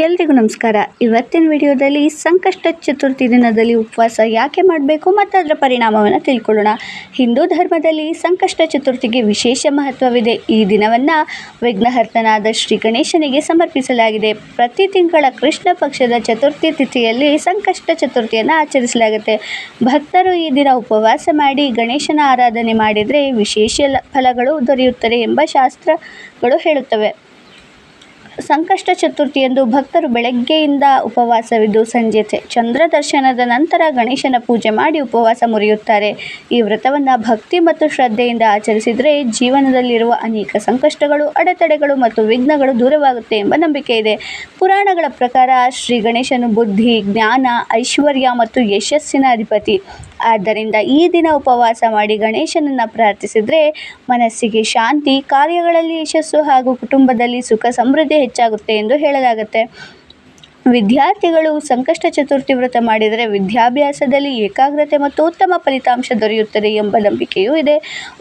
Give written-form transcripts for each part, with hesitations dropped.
ಎಲ್ರಿಗೂ ನಮಸ್ಕಾರ. ಇವತ್ತಿನ ವಿಡಿಯೋದಲ್ಲಿ ಸಂಕಷ್ಟ ಚತುರ್ಥಿ ದಿನದಲ್ಲಿ ಉಪವಾಸ ಯಾಕೆ ಮಾಡಬೇಕು ಮತ್ತು ಅದರ ಪರಿಣಾಮವನ್ನು ತಿಳ್ಕೊಳ್ಳೋಣ. ಹಿಂದೂ ಧರ್ಮದಲ್ಲಿ ಸಂಕಷ್ಟ ಚತುರ್ಥಿಗೆ ವಿಶೇಷ ಮಹತ್ವವಿದೆ. ಈ ದಿನವನ್ನು ವಿಘ್ನಹರ್ತನಾದ ಶ್ರೀ ಗಣೇಶನಿಗೆ ಸಮರ್ಪಿಸಲಾಗಿದೆ. ಪ್ರತಿ ತಿಂಗಳ ಕೃಷ್ಣ ಪಕ್ಷದ ಚತುರ್ಥಿ ತಿಥಿಯಲ್ಲಿ ಸಂಕಷ್ಟ ಚತುರ್ಥಿಯನ್ನು ಆಚರಿಸಲಾಗುತ್ತೆ. ಭಕ್ತರು ಈ ದಿನ ಉಪವಾಸ ಮಾಡಿ ಗಣೇಶನ ಆರಾಧನೆ ಮಾಡಿದರೆ ವಿಶೇಷ ಫಲಗಳು ದೊರೆಯುತ್ತದೆ ಎಂಬ ಶಾಸ್ತ್ರಗಳು ಹೇಳುತ್ತವೆ. ಸಂಕಷ್ಟ ಚತುರ್ಥಿಯಂದು ಭಕ್ತರು ಬೆಳಗ್ಗೆಯಿಂದ ಉಪವಾಸವಿದ್ದು ಸಂಜೆ ಚಂದ್ರ ದರ್ಶನದ ನಂತರ ಗಣೇಶನ ಪೂಜೆ ಮಾಡಿ ಉಪವಾಸ ಮುರಿಯುತ್ತಾರೆ. ಈ ವ್ರತವನ್ನು ಭಕ್ತಿ ಮತ್ತು ಶ್ರದ್ಧೆಯಿಂದ ಆಚರಿಸಿದರೆ ಜೀವನದಲ್ಲಿರುವ ಅನೇಕ ಸಂಕಷ್ಟಗಳು, ಅಡೆತಡೆಗಳು ಮತ್ತು ವಿಘ್ನಗಳು ದೂರವಾಗುತ್ತೆ ಎಂಬ ನಂಬಿಕೆ ಇದೆ. ಪುರಾಣಗಳ ಪ್ರಕಾರ ಶ್ರೀ ಗಣೇಶನು ಬುದ್ಧಿ, ಜ್ಞಾನ, ಐಶ್ವರ್ಯ ಮತ್ತು ಯಶಸ್ಸಿನ ಅಧಿಪತಿ. ಆದ್ದರಿಂದ ಈ ದಿನ ಉಪವಾಸ ಮಾಡಿ ಗಣೇಶನನ್ನು ಪ್ರಾರ್ಥಿಸಿದರೆ ಮನಸ್ಸಿಗೆ ಶಾಂತಿ, ಕಾರ್ಯಗಳಲ್ಲಿ ಯಶಸ್ಸು ಹಾಗೂ ಕುಟುಂಬದಲ್ಲಿ ಸುಖ ಸಮೃದ್ಧಿ ಹೆಚ್ಚಾಗುತ್ತೆ ಎಂದು ಹೇಳಲಾಗುತ್ತೆ. ವಿದ್ಯಾರ್ಥಿಗಳು ಸಂಕಷ್ಟ ಚತುರ್ಥಿ ವ್ರತ ಮಾಡಿದರೆ ವಿದ್ಯಾಭ್ಯಾಸದಲ್ಲಿ ಏಕಾಗ್ರತೆ ಮತ್ತು ಉತ್ತಮ ಫಲಿತಾಂಶ ದೊರೆಯುತ್ತದೆ ಎಂಬ ನಂಬಿಕೆಯೂ ಇದೆ.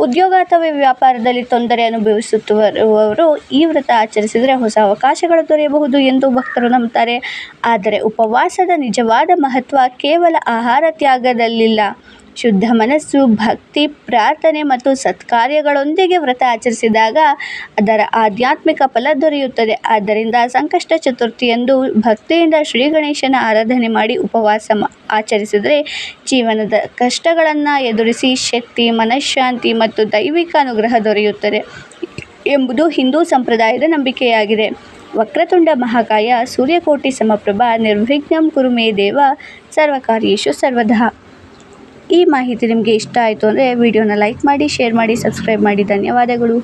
ಉದ್ಯೋಗ ಅಥವಾ ವ್ಯಾಪಾರದಲ್ಲಿ ತೊಂದರೆ ಅನುಭವಿಸುತ್ತಿರುವವರು ಈ ವ್ರತ ಆಚರಿಸಿದರೆ ಹೊಸ ಅವಕಾಶಗಳು ದೊರೆಯಬಹುದು ಎಂದು ಭಕ್ತರು ನಂಬುತ್ತಾರೆ. ಆದರೆ ಉಪವಾಸದ ನಿಜವಾದ ಮಹತ್ವ ಕೇವಲ ಆಹಾರ ತ್ಯಾಗದಲ್ಲಿಲ್ಲ. ಶುದ್ಧ ಮನಸ್ಸು, ಭಕ್ತಿ, ಪ್ರಾರ್ಥನೆ ಮತ್ತು ಸತ್ಕಾರ್ಯಗಳೊಂದಿಗೆ ವ್ರತ ಆಚರಿಸಿದಾಗ ಅದರ ಆಧ್ಯಾತ್ಮಿಕ ಫಲ ದೊರೆಯುತ್ತದೆ. ಆದ್ದರಿಂದ ಸಂಕಷ್ಟ ಚತುರ್ಥಿಯಂದು ಭಕ್ತಿಯಿಂದ ಶ್ರೀ ಗಣೇಶನ ಆರಾಧನೆ ಮಾಡಿ ಉಪವಾಸ ಆಚರಿಸಿದರೆ ಜೀವನದ ಕಷ್ಟಗಳನ್ನು ಎದುರಿಸಿ ಶಕ್ತಿ, ಮನಃಶಾಂತಿ ಮತ್ತು ದೈವಿಕ ಅನುಗ್ರಹ ದೊರೆಯುತ್ತದೆ ಎಂಬುದು ಹಿಂದೂ ಸಂಪ್ರದಾಯದ ನಂಬಿಕೆಯಾಗಿದೆ. ವಕ್ರತುಂಡ ಮಹಾಕಾಯ, ಸೂರ್ಯಕೋಟಿ ಸಮಪ್ರಭ, ನಿರ್ವಿಘ್ನಂ ಕುರು ಮೇ ದೇವ, ಸರ್ವಕಾರ್ಯೇಷು ಸರ್ವದಾ. ಈ ಮಾಹಿತಿ ನಿಮಗೆ ಇಷ್ಟ ಆಯಿತು ಅಂದರೆ ವಿಡಿಯೋನ ಲೈಕ್ ಮಾಡಿ, ಶೇರ್ ಮಾಡಿ, ಸಬ್ಸ್ಕ್ರೈಬ್ ಮಾಡಿ. ಧನ್ಯವಾದಗಳು.